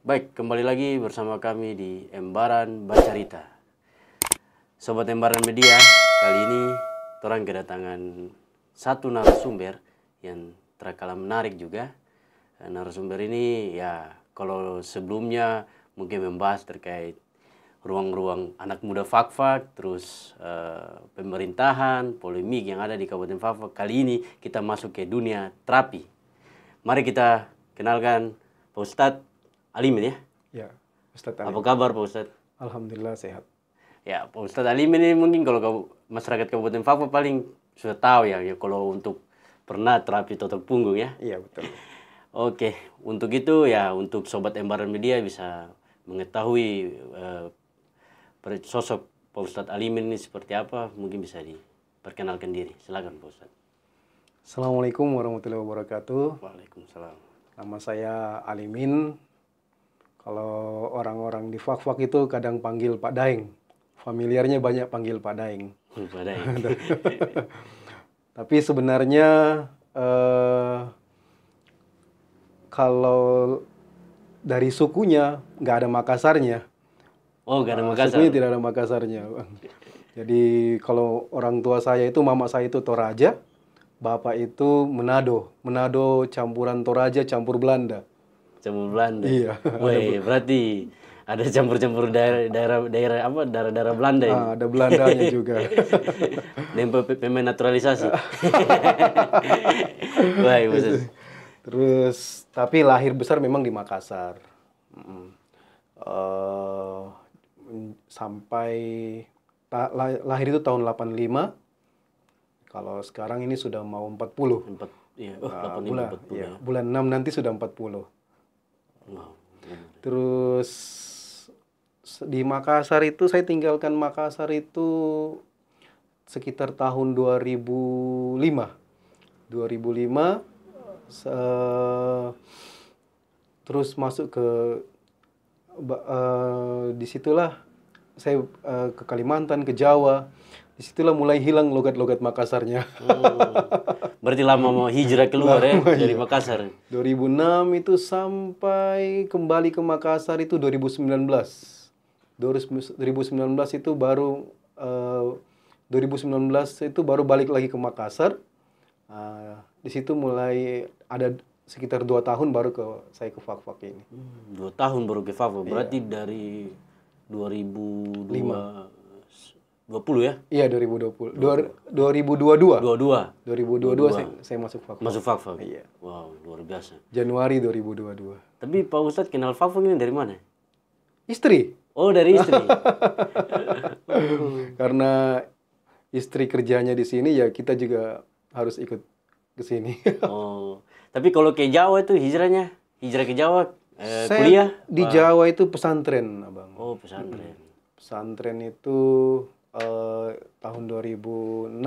Baik, kembali lagi bersama kami di Embaran Bacarita. Sobat Embaran Media, kali ini orang kedatangan satu narasumber yang terkala menarik juga. Narasumber ini ya kalau sebelumnya mungkin membahas terkait ruang-ruang anak muda Fakfak, terus pemerintahan, polemik yang ada di Kabupaten Fakfak. Kali ini kita masuk ke dunia terapi. Mari kita kenalkan Pak Ustadz Alimin ya. Ya, Ustadz Apa Alim. kabar Pak Ustadz? Alhamdulillah sehat. Ya, Pak Ustadz Alimin ini mungkin kalau masyarakat Kabupaten Fakfak paling sudah tahu ya kalau untuk pernah terapi totok punggung ya. Iya, betul. Oke, untuk itu ya untuk Sobat Embaran Media bisa mengetahui sosok Pak Ustadz Alimin ini seperti apa, mungkin bisa diperkenalkan diri. Silakan Pak Ustadz. Assalamualaikum warahmatullahi wabarakatuh. Waalaikumsalam. Nama saya Alimin. Kalau orang-orang di Fakfak itu kadang panggil Pak Daeng. Familiarnya banyak panggil Pak Daeng. Pak Daeng. Tapi sebenarnya kalau dari sukunya nggak ada Makassarnya. Oh, nggak ada Makassar. Sukunya tidak ada Makassarnya. Jadi kalau orang tua saya itu, mama saya itu Toraja, bapak itu Manado. Manado campuran Toraja campur Belanda. Campur Belanda. Iya. Wih, berarti ada campur-campur daerah Belanda ini. Ada Belandanya juga. Dan pemain naturalisasi. Baik, Ustaz. Terus tapi lahir besar memang di Makassar. Sampai lahir itu tahun 85. Kalau sekarang ini sudah mau 40. Iya, 85, 40 ya. Bulan 6 nanti sudah 40. Wow. Terus di Makassar itu saya tinggalkan Makassar itu sekitar tahun 2005. 2005 terus masuk ke disitulah saya ke Kalimantan, ke Jawa. Disitulah mulai hilang logat-logat Makassarnya. Berarti lama mau hijrah keluar ya dari Makassar. 2006 itu sampai kembali ke Makassar itu 2019. 2019 itu baru 2019 itu baru balik lagi ke Makassar. Di situ mulai ada sekitar 2 tahun baru saya ke Fakfak ini. 2 tahun baru ke Fakfak. Berarti dari 2020 ya? Iya, 2020. 2022. 2022 saya masuk Fakfak. Masuk Fakfak. Iya. Wow, luar biasa. Januari 2022. Tapi Pak Ustadz kenal Fakfak ini dari mana? Istri. Oh, dari istri. Karena istri kerjanya di sini ya kita juga harus ikut ke sini. Oh. Tapi kalau ke Jawa itu hijrah ke Jawa Saya kuliah di Jawa itu pesantren, Abang. Oh, pesantren. Pesantren itu tahun 2006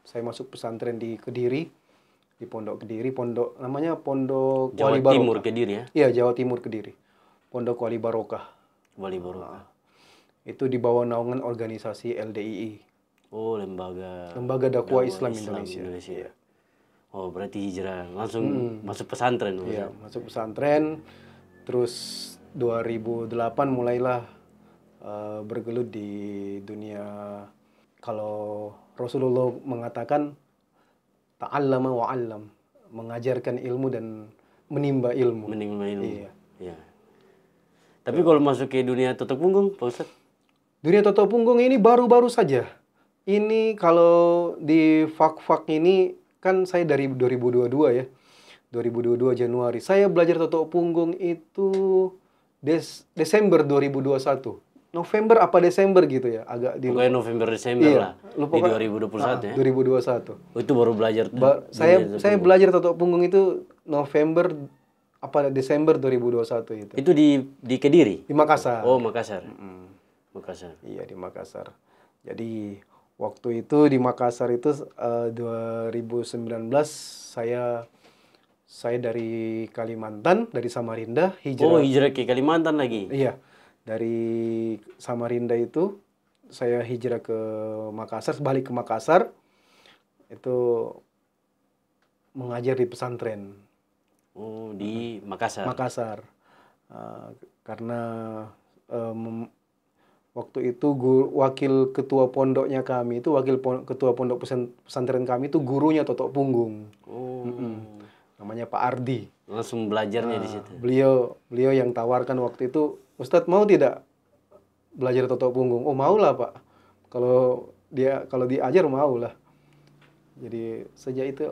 saya masuk pesantren di Kediri, di Pondok Kediri, namanya Pondok Jawa Wali Barokah. Timur Kediri ya? Iya, Jawa Timur Kediri. Pondok Wali Barokah. Wali Barokah. Itu di bawah naungan organisasi LDII. Oh, Lembaga Dakwah Islam Indonesia. Iya. Oh, berarti hijrah langsung masuk pesantren. Iya, masuk pesantren. Terus 2008 mulailah bergelut di dunia. Kalau Rasulullah mengatakan ta'allama wa'allam, mengajarkan ilmu dan menimba ilmu. Iya. Iya. Tapi kalau masuk ke dunia totok punggung, Pak Ustadz? Dunia totok punggung ini baru-baru saja. Ini kalau di Fakfak ini kan saya dari 2022 ya. 2022 Januari. Saya belajar totok punggung itu Desember 2021. November apa Desember gitu ya, agak di pokoknya November Desember lah. Di 2021 ya. 2021. Oh, itu baru belajar. Saya belajar totok punggung itu November apa Desember 2021 itu. Itu di Kediri? Di Makassar. Oh, Makassar. Makassar. Iya, di Makassar. Jadi waktu itu di Makassar itu 2019 saya dari Kalimantan, dari Samarinda hijrah. Oh, hijrah ke Kalimantan lagi? Iya. Dari Samarinda itu saya hijrah ke Makassar, balik ke Makassar. Itu mengajar di pesantren. Oh, di Makassar. Makassar. Karena waktu itu wakil ketua pondoknya kami itu, ketua pondok pesantren kami itu gurunya Totok Punggung. Oh. Namanya Pak Ardi. Langsung belajarnya di situ. Beliau yang tawarkan waktu itu, Ustadz mau tidak belajar Totok Punggung? Oh maulah Pak. Kalau diajar maulah. Jadi sejak itu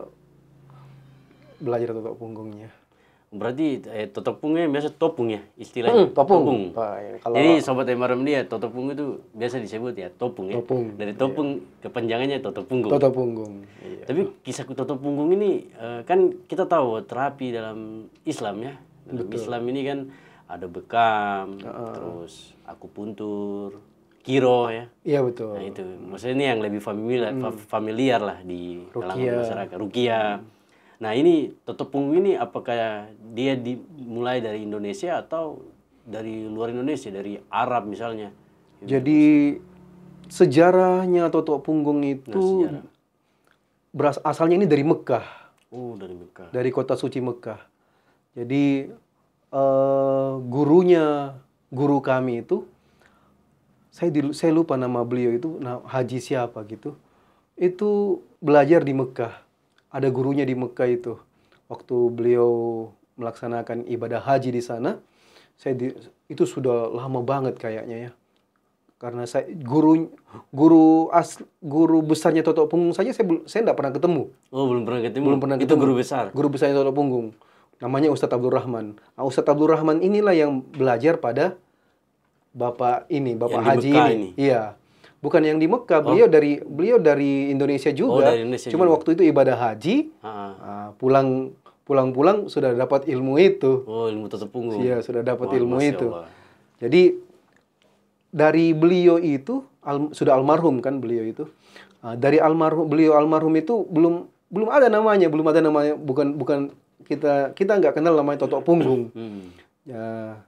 belajar Totok Punggungnya. Berarti Totok Punggung biasa topung ya istilahnya. Topung. Jadi sobat Embaran Media, Totok Punggung itu biasa disebut ya topung ya. Topung. Dari topung kepanjangannya Totok Punggung. Totok Punggung. Iya. Tapi kisah Totok Punggung ini kan kita tahu terapi dalam Islam ya. Dalam Islam ini kan ada bekam, terus akupuntur, kiro ya. Iya betul. Nah itu maksudnya ini yang lebih familiar lah di kalangan masyarakat. Rukia. Nah ini Totok Punggung ini apakah dia dimulai dari Indonesia atau dari luar Indonesia, dari Arab misalnya? Jadi sejarahnya Totok Punggung itu asalnya ini dari Mekah. Oh dari Mekah. Dari kota suci Mekah. Jadi guru kami itu, saya lupa nama beliau itu, Haji siapa gitu. Itu belajar di Mekah. Ada gurunya di Mekah itu. Waktu beliau melaksanakan ibadah haji di sana, itu sudah lama banget kayaknya ya. Karena guru besarnya Totok Punggung saja saya tidak pernah ketemu. Oh belum pernah ketemu. Itu Itu guru besar. Guru besarnya Totok Punggung. Namanya Ustadz Abdul Rahman. Nah, Ustadz Abdul Rahman inilah yang belajar pada Bapak Haji ini. Iya. Bukan yang di Mekah, beliau dari Indonesia juga. Dari Indonesia Cuman juga. waktu itu ibadah haji, pulang sudah dapat ilmu itu. Oh, ilmu Totok Punggung. Iya, sudah dapat ilmu Masya itu. Allah. Jadi dari beliau itu sudah almarhum kan beliau itu. Dari beliau almarhum itu belum ada namanya, bukan kita nggak kenal namanya Totok Punggung. Ya.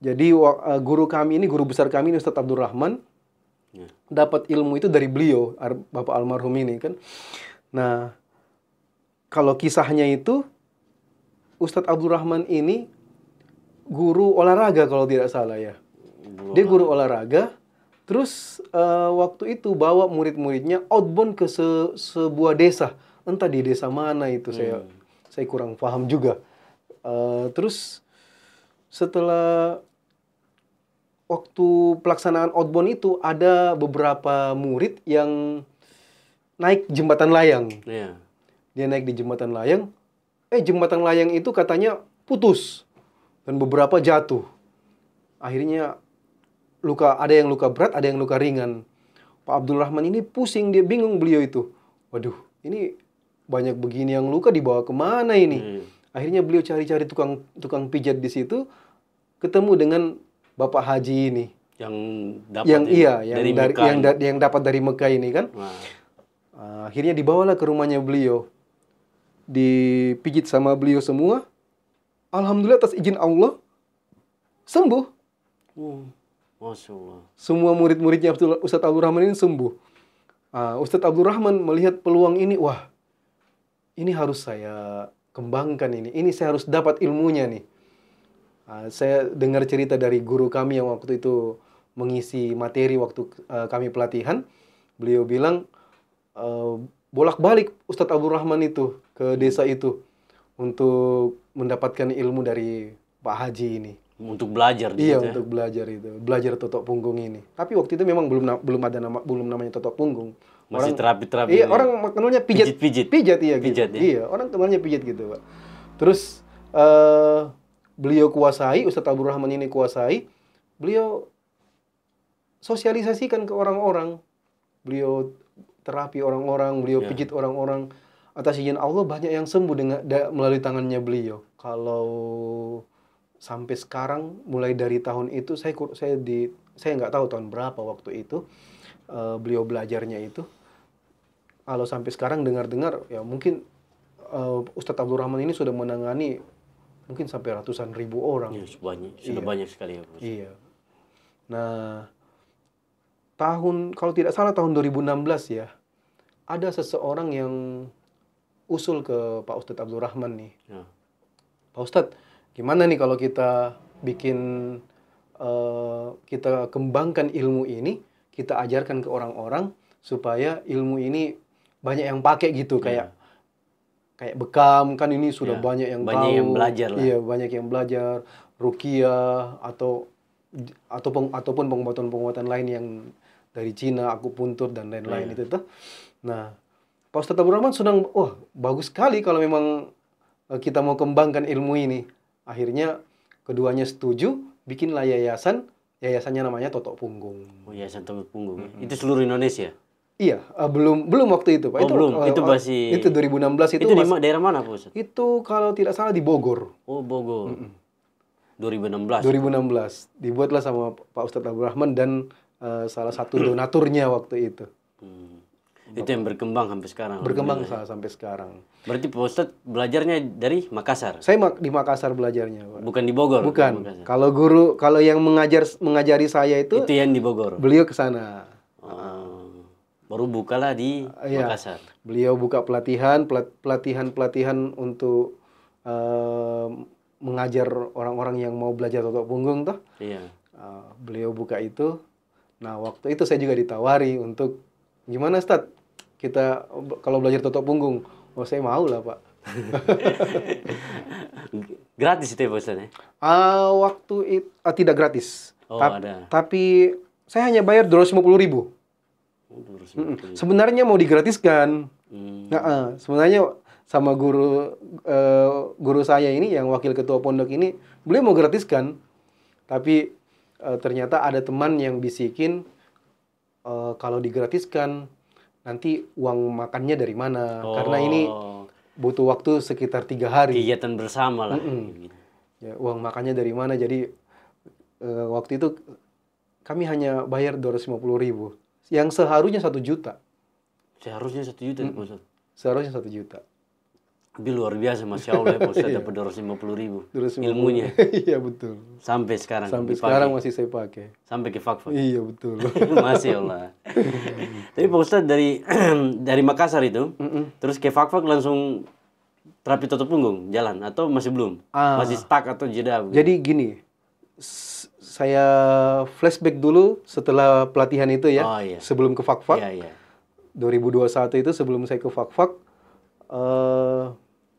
Jadi guru besar kami ini Ustadz Abdul Rahman. Dapat ilmu itu dari beliau, Bapak almarhum ini kan. Nah, kalau kisahnya itu, Ustadz Abdul Rahman ini guru olahraga kalau tidak salah ya. Dia guru olahraga, terus waktu itu bawa murid-muridnya outbound ke sebuah desa. Entah di desa mana itu, saya kurang paham juga. Terus setelah waktu pelaksanaan outbound itu ada beberapa murid yang naik jembatan layang. Iya. Dia naik di jembatan layang. Jembatan layang itu katanya putus dan beberapa jatuh. Akhirnya ada yang luka berat, ada yang luka ringan. Pak Abdul Rahman ini pusing, dia bingung beliau itu. Waduh, ini banyak begini yang luka dibawa kemana ini? Akhirnya beliau cari-cari tukang pijat di situ, ketemu dengan Bapak Haji ini yang dapat dari Mekah ini kan. Akhirnya dibawalah ke rumahnya beliau, dipijit sama beliau semua. Alhamdulillah atas izin Allah sembuh. Masya Allah. Semua murid-muridnya Ustadz Abdul Rahman ini sembuh. Ustadz Abdul Rahman melihat peluang ini, wah ini harus saya kembangkan ini saya harus dapat ilmunya nih. Saya dengar cerita dari guru kami yang waktu itu mengisi materi waktu kami pelatihan. Beliau bilang, bolak-balik Ustadz Abdul Rahman itu ke desa itu untuk mendapatkan ilmu dari Pak Haji ini. Untuk belajar Iya, untuk belajar itu. Belajar Totok Punggung ini. Tapi waktu itu memang belum namanya Totok Punggung. Masih terapi-terapi. Iya, orang kenalnya pijat. Pijat iya gitu. Pijat, ya? Iya, orang kenalnya pijat gitu, Pak. Terus beliau kuasai, Ustadz Abdul Rahman ini kuasai, beliau sosialisasikan ke orang-orang. Beliau terapi orang-orang, beliau pijit orang-orang. Atas izin Allah banyak yang sembuh melalui tangannya beliau. Kalau sampai sekarang, mulai dari tahun itu, saya nggak tahu tahun berapa waktu itu, beliau belajarnya itu. Kalau sampai sekarang dengar-dengar, ya mungkin Ustadz Abdul Rahman ini sudah menangani mungkin sampai ratusan ribu orang. Ya, sudah banyak sekali ya, Bos. Iya. Nah, kalau tidak salah tahun 2016 ya, ada seseorang yang usul ke Pak Ustadz Abdul Rahman nih. Ya. Pak Ustadz, gimana nih kalau kita bikin, kita kembangkan ilmu ini, kita ajarkan ke orang-orang supaya ilmu ini banyak yang pakai gitu, kayak bekam kan ini sudah banyak yang banyak tahu. yang belajar lah. Iya, banyak yang belajar ruqyah ataupun pengobatan-pengobatan lain yang dari Cina, akupuntur dan lain-lain itu tuh. Nah, Pak Ustadz Abdul Rahman sedang, wah bagus sekali kalau memang kita mau kembangkan ilmu ini. Akhirnya keduanya setuju, bikinlah yayasan. Yayasannya namanya Totok Punggung. Oh, Yayasan Totok Punggung. Itu seluruh Indonesia? Iya, belum waktu itu, Pak. Oh, belum. Itu masih... Itu 2016 itu di daerah mana, Pak Ustadz? Itu kalau tidak salah di Bogor. Oh, Bogor. 2016. 2016. Dibuatlah sama Pak Ustadz Abdul Rahman dan salah satu donaturnya waktu itu. Itu yang berkembang sampai sekarang. Berkembang sampai sekarang. Berarti Pak Ustadz belajarnya dari Makassar? Saya di Makassar belajarnya, Pak. Bukan di Bogor? Bukan. Kalau yang mengajari saya itu yang di Bogor? Beliau ke sana. Baru bukalah di Makassar. Beliau buka pelatihan untuk mengajar orang-orang yang mau belajar Totok Punggung toh. Iya. Beliau buka itu. Nah, waktu itu saya juga ditawari untuk gimana, Ustadz? Kita kalau belajar Totok Punggung. Oh, saya mau lah, Pak. Gratis itu ya, Pak Ustadz? Waktu itu tidak gratis. Oh, ada. Tapi saya hanya bayar 250.000. Sebenarnya mau digratiskan. Sebenarnya sama guru saya ini yang wakil ketua pondok ini, beliau mau gratiskan. Tapi ternyata ada teman yang bisikin, kalau digratiskan nanti uang makannya dari mana? Karena ini butuh waktu sekitar 3 hari. Kegiatan bersama lah. Ya, uang makannya dari mana? Jadi waktu itu kami hanya bayar 250.000. Yang seharusnya 1 juta. Seharusnya 1 juta, Pak Ustadz? Seharusnya 1 juta. Tapi luar biasa, Masya Allah ya, Pak Ustadz dapat 250.000. Ilmunya. Iya, betul. Sampai sekarang. Sampai sekarang masih saya pakai. Sampai ke Fak-Fak. Iya, betul. Masya Allah. Tapi Pak Ustadz dari Makassar itu, terus ke Fak-Fak langsung terapi Totok Punggung jalan atau masih belum? Masih stuck atau jeda? Jadi gini, saya flashback dulu setelah pelatihan itu ya. Sebelum ke Fak-Fak. 2021 itu sebelum saya ke Fak-Fak,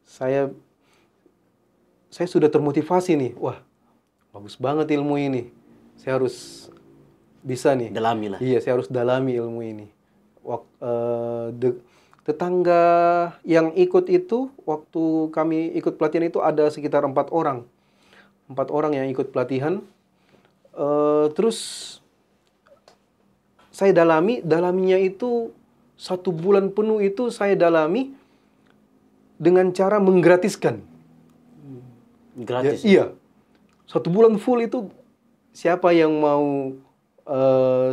saya sudah termotivasi nih. Wah, bagus banget ilmu ini. Saya harus bisa nih. Dalami lah. Iya, saya harus dalami ilmu ini. Tetangga yang ikut itu, waktu kami ikut pelatihan itu ada sekitar 4 orang. 4 orang yang ikut pelatihan. Terus saya dalaminya itu 1 bulan penuh itu saya dalami dengan cara menggratiskan. Gratis? Iya. 1 bulan full itu siapa yang mau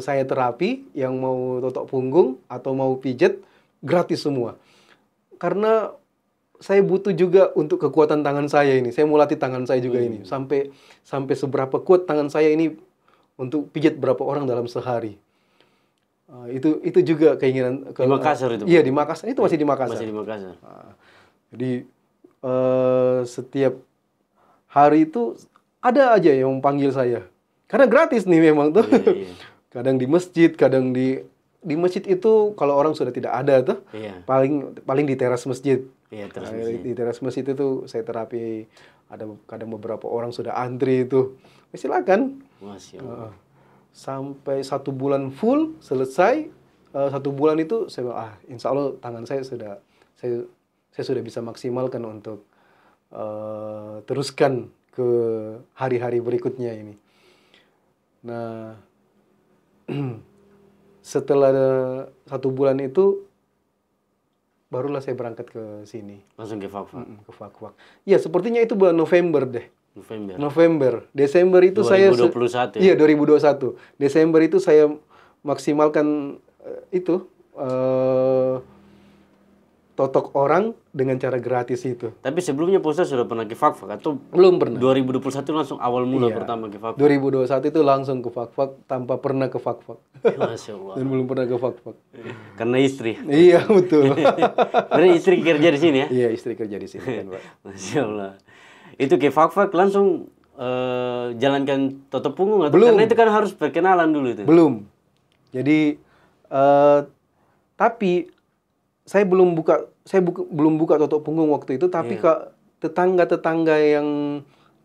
saya terapi, yang mau Totok Punggung atau mau pijat, gratis semua. Karena saya butuh juga untuk kekuatan tangan saya ini. Saya mau latih tangan saya juga ini. Sampai seberapa kuat tangan saya ini untuk pijat berapa orang dalam sehari. Itu juga keinginan. Di Makassar itu? Iya, di Makassar. Itu masih di Makassar. Masih di Makassar. Jadi setiap hari itu ada aja yang panggil saya. Karena gratis nih memang tuh. Iya. Kadang di masjid, kadang di masjid itu kalau orang sudah tidak ada tuh, paling di teras masjid. Iya, di teras masjid itu saya terapi. Ada kadang beberapa orang sudah antri itu. Silakan. Masya Allah. Sampai 1 bulan full selesai. 1 bulan itu saya insya Allah tangan saya sudah bisa maksimalkan untuk teruskan ke hari-hari berikutnya ini. Nah, setelah 1 bulan itu barulah saya berangkat ke sini. Langsung ke Fak-Fak? Ke Fak-Fak. Ya, sepertinya itu bulan November deh. November. Desember itu 2021 Iya, 2021. Desember itu saya maksimalkan itu totok orang dengan cara gratis itu. Tapi sebelumnya Pak Ustadz sudah pernah ke Fak-Fak atau belum pernah? 2021 langsung awal mula pertama ke Fak-Fak? 2021 itu langsung ke Fak-Fak tanpa pernah ke Fak-Fak. Masya Allah. Dan belum pernah ke Fak-Fak. Karena istri? Iya, betul. Berarti istri kerja di sini ya? Iya, istri kerja di sini kan, Pak. Masya Allah. Itu ke fak-fak langsung jalankan toto punggung atau Belum. karena itu kan harus perkenalan dulu itu. Belum. Jadi tapi saya belum buka toto punggung waktu itu, tapi ke tetangga-tetangga yang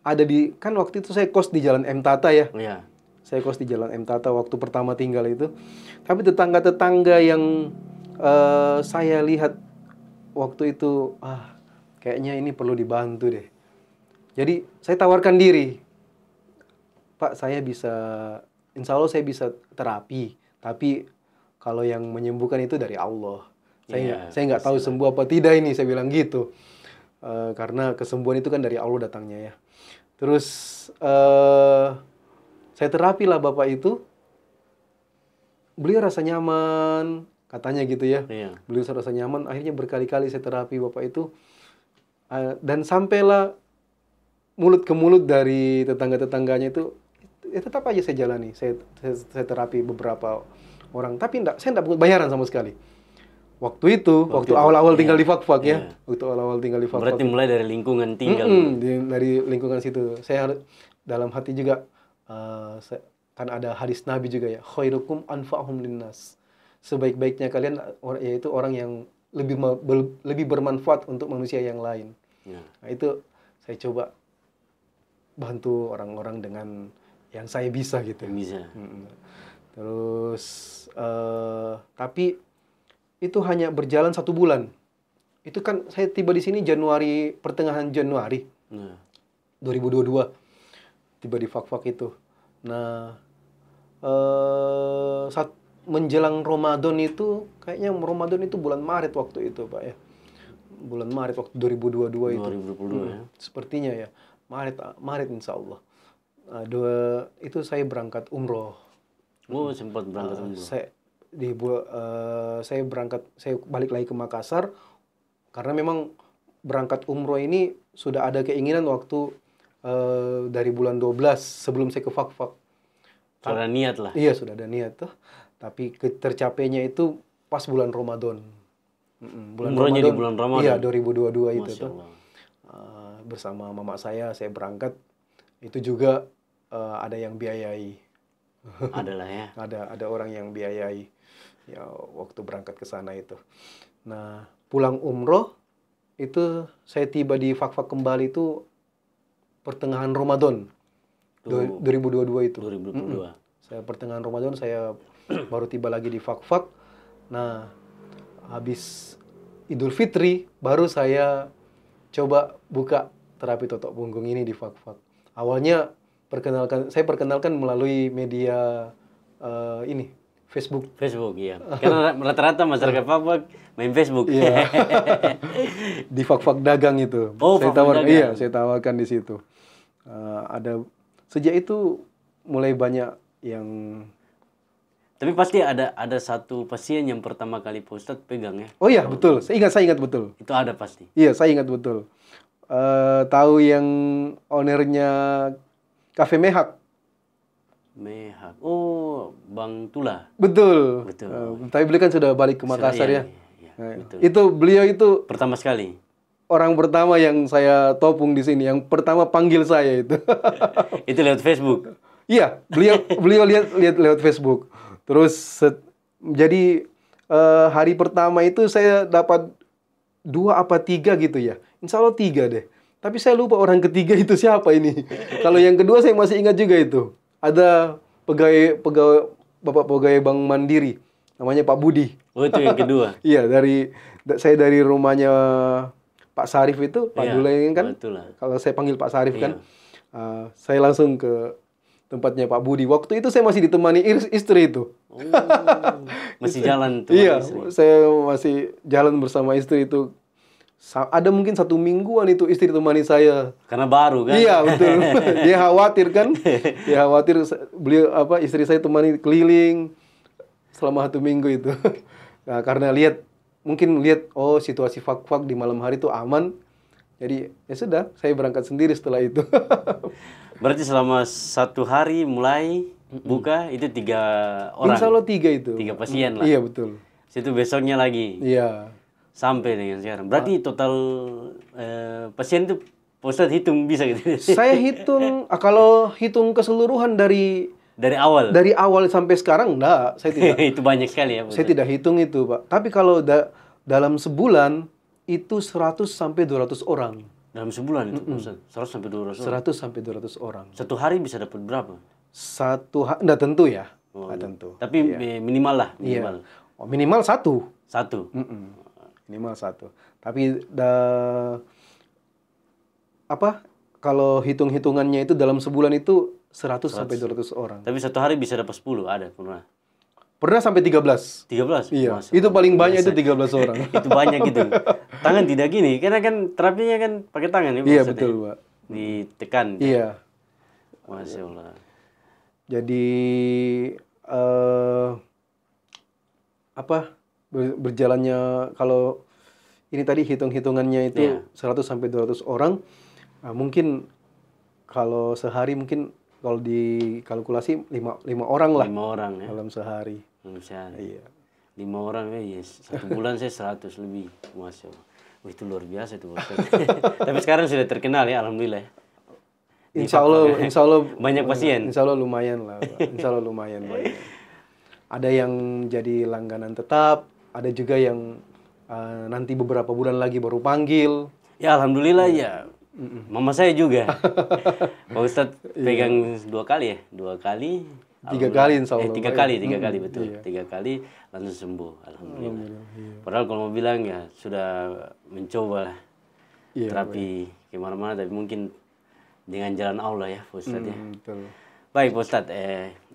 ada di, kan waktu itu saya kos di Jalan M Tata ya. Iya. Saya kos di Jalan M Tata waktu pertama tinggal itu. Tapi tetangga-tetangga yang saya lihat waktu itu, kayaknya ini perlu dibantu deh. Jadi saya tawarkan diri, Pak, insya Allah saya bisa terapi. Tapi kalau yang menyembuhkan itu dari Allah. Saya nggak tahu sembuh apa tidak ini, saya bilang gitu. Karena kesembuhan itu kan dari Allah datangnya ya. Terus saya terapi lah Bapak itu. Beliau rasa nyaman, katanya gitu ya. Iya. Beliau rasa nyaman, akhirnya berkali-kali saya terapi Bapak itu. Dan sampailah mulut ke mulut dari tetangga-tetangganya itu, ya tetap aja saya jalani. Saya terapi beberapa orang. Tapi saya enggak bayaran sama sekali. Waktu awal-awal tinggal di Fak-Fak ya. Waktu awal-awal tinggal di Fak-Fak. Berarti mulai dari lingkungan tinggal. Dari lingkungan situ. Saya dalam hati juga, kan ada hadis Nabi juga ya. Khairukum anfa'hum linnas. Sebaik-baiknya kalian yaitu orang yang lebih bermanfaat untuk manusia yang lain. Ya. Nah, itu saya coba bantu orang-orang dengan yang saya bisa gitu. Bisa. Terus tapi itu hanya berjalan 1 bulan. Itu kan saya tiba di sini pertengahan Januari 2022. Tiba di Fak-Fak itu. Nah, saat menjelang Ramadan itu, kayaknya Ramadan itu bulan Maret waktu itu, Pak ya. Bulan Maret waktu 2022 itu. 2022 ya. Sepertinya ya. Maret insya Allah. Itu saya berangkat umroh. Oh, sempat berangkat umroh. Saya balik lagi ke Makassar karena memang berangkat umroh ini sudah ada keinginan waktu dari bulan 12 sebelum saya ke Fak-Fak. Sudah niat lah. Iya, sudah ada niat tuh. Tapi tercapainya itu pas bulan Ramadan. Umrohnya di bulan Ramadan. Iya, 2022 itu Masya tuh. Allah. Bersama mama saya berangkat. Itu juga ada yang biayai. Adalah ya. Ada orang yang biayai ya waktu berangkat ke sana itu. Nah, pulang umroh itu saya tiba di Fak-Fak kembali itu pertengahan Ramadan 2022 itu. 2022. Saya pertengahan Ramadan saya baru tiba lagi di Fak-Fak. Nah, habis Idul Fitri baru saya coba buka terapi totok punggung ini di Fak-Fak. Awalnya saya perkenalkan melalui media ini Facebook. Facebook iya. Karena rata-rata masyarakat Fak-Fak main Facebook. Iya. Di Fak-Fak dagang itu. Oh, saya Fak-Fak dagang. Iya, saya tawarkan di situ. Sejak itu mulai banyak yang. Tapi pasti ada satu pasien yang pertama kali Pak Ustadz pegang ya. Oh iya, betul. Saya ingat betul. Itu ada pasti. Iya, saya ingat betul. Tahu yang ownernya Cafe Mehak. Mehak. Oh, Bang Tula. Betul. Betul. Tapi beliau kan sudah balik ke Makassar ya. Iya, Nah, betul. Beliau itu Pertama sekali. orang pertama yang saya topung di sini, yang pertama panggil saya itu. Itu lewat Facebook. Iya, beliau lihat lewat Facebook. Terus jadi hari pertama itu saya dapat 2 apa 3 gitu ya. Insya Allah 3 deh. Tapi saya lupa orang ketiga itu siapa ini. Kalau yang kedua saya masih ingat juga itu. Ada Bapak pegawai Bank Mandiri, namanya Pak Budi. Oh, itu yang kedua. Iya, saya dari rumahnya Pak Sarif itu, Pak Iya, Duleng kan. betul lah. Kalau saya panggil Pak Sarif kan, saya langsung ke tempatnya Pak Budi. Waktu itu saya masih ditemani istri itu. Oh, masih jalan tuh. Iya, istri. saya masih jalan bersama istri itu. Ada mungkin 1 mingguan itu istri temani saya. Karena baru kan? Iya, betul. Dia khawatir kan? Dia khawatir istri saya temani keliling selama 1 minggu itu. Nah, karena mungkin lihat situasi Fak-Fak di malam hari itu aman. Jadi ya sudah, saya berangkat sendiri setelah itu. Berarti selama 1 hari mulai buka itu 3 orang. Insya Allah 3 itu. 3 pasien lah. Iya, betul. Situ besoknya lagi. Iya. Sampai dengan sekarang. Berarti total pasien itu Pak Ustadz hitung bisa gitu. Saya hitung, kalau hitung keseluruhan dari Dari awal. sampai sekarang, enggak, saya tidak. Itu banyak sekali ya Pak Saya Ustadz. tidak hitung itu, Pak. Tapi kalau dalam sebulan itu 100 sampai 200 orang. Dalam sebulan itu Pak Ustadz, 100 sampai 200 orang. 100 sampai 200 orang. Satu hari bisa dapat berapa? Enggak tentu ya. Oh, Enggak tentu. Tapi minimal lah, Iya. minimal. Oh, minimal satu. Satu. Minimal satu. Tapi kalau hitung-hitungannya itu dalam sebulan itu 100 sampai 200 orang. Tapi satu hari bisa dapat 10, ada pernah. Pernah sampai 13. 13? Iya. Masya Itu Allah. paling banyak itu 13 orang. Itu banyak gitu. Tangan tidak gini, karena kan terapinya kan pakai tangan ya Pak Iya, Ustadz, betul, ya? Pak. Ditekan. Iya. Masya Allah. Jadi berjalannya kalau ini tadi hitung-hitungannya itu Iya. 100 sampai 200 orang. Mungkin kalau sehari mungkin kalau dikalkulasi 5 orang lah 5 orang ya. dalam sehari. Sehari. Iya. 5 orang ya, satu bulan saya 100 lebih. Masya Allah. Wah, itu luar biasa itu Pak Ustadz. Tapi sekarang sudah terkenal ya, alhamdulillah. Insya Allah Banyak pasien. Insya Allah lumayan lah, Pak. Insya Allah lumayan banyak. Ada yang jadi langganan tetap, ada juga yang nanti beberapa bulan lagi baru panggil. Ya alhamdulillah ya. Mama saya juga. Pak Ustadz pegang 2 kali ya, 2 kali. 3 kali insya Allah. 3 kali, 3 kali betul. 3 kali langsung sembuh, alhamdulillah. Padahal kalau mau bilang ya sudah mencoba lah terapi kemana-mana, tapi mungkin dengan jalan Allah ya Pak Ustadz ya. Betul. Baik Pak Ustadz,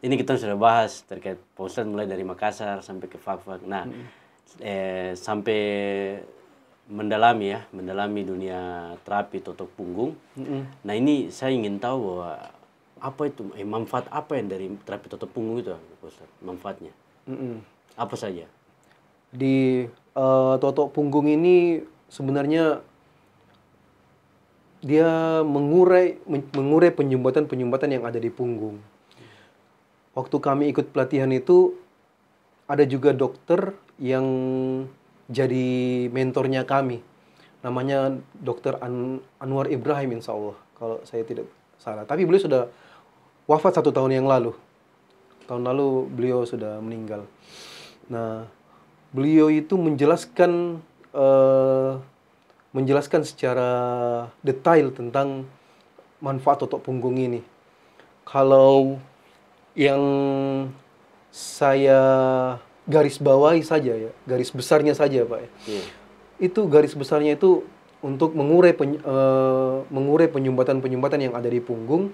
ini kita sudah bahas terkait Pak Ustadz mulai dari Makassar sampai ke Fak-Fak. Nah, sampai mendalami dunia terapi totok punggung. Nah ini saya ingin tahu bahwa apa itu manfaat apa yang dari terapi totok punggung itu Pak Ustadz, manfaatnya apa saja? Di totok punggung ini sebenarnya dia mengurai penyumbatan yang ada di punggung. Waktu kami ikut pelatihan itu ada juga dokter yang jadi mentornya kami. Namanya Dr. Anwar Ibrahim insya Allah, kalau saya tidak salah. Tapi beliau sudah wafat 1 tahun yang lalu. Tahun lalu beliau sudah meninggal. Nah, beliau itu menjelaskan secara detail tentang manfaat totok punggung ini. Kalau yang saya garis bawahi saja ya, garis besarnya saja Pak ya. Itu garis besarnya itu untuk mengurai penyumbatan yang ada di punggung,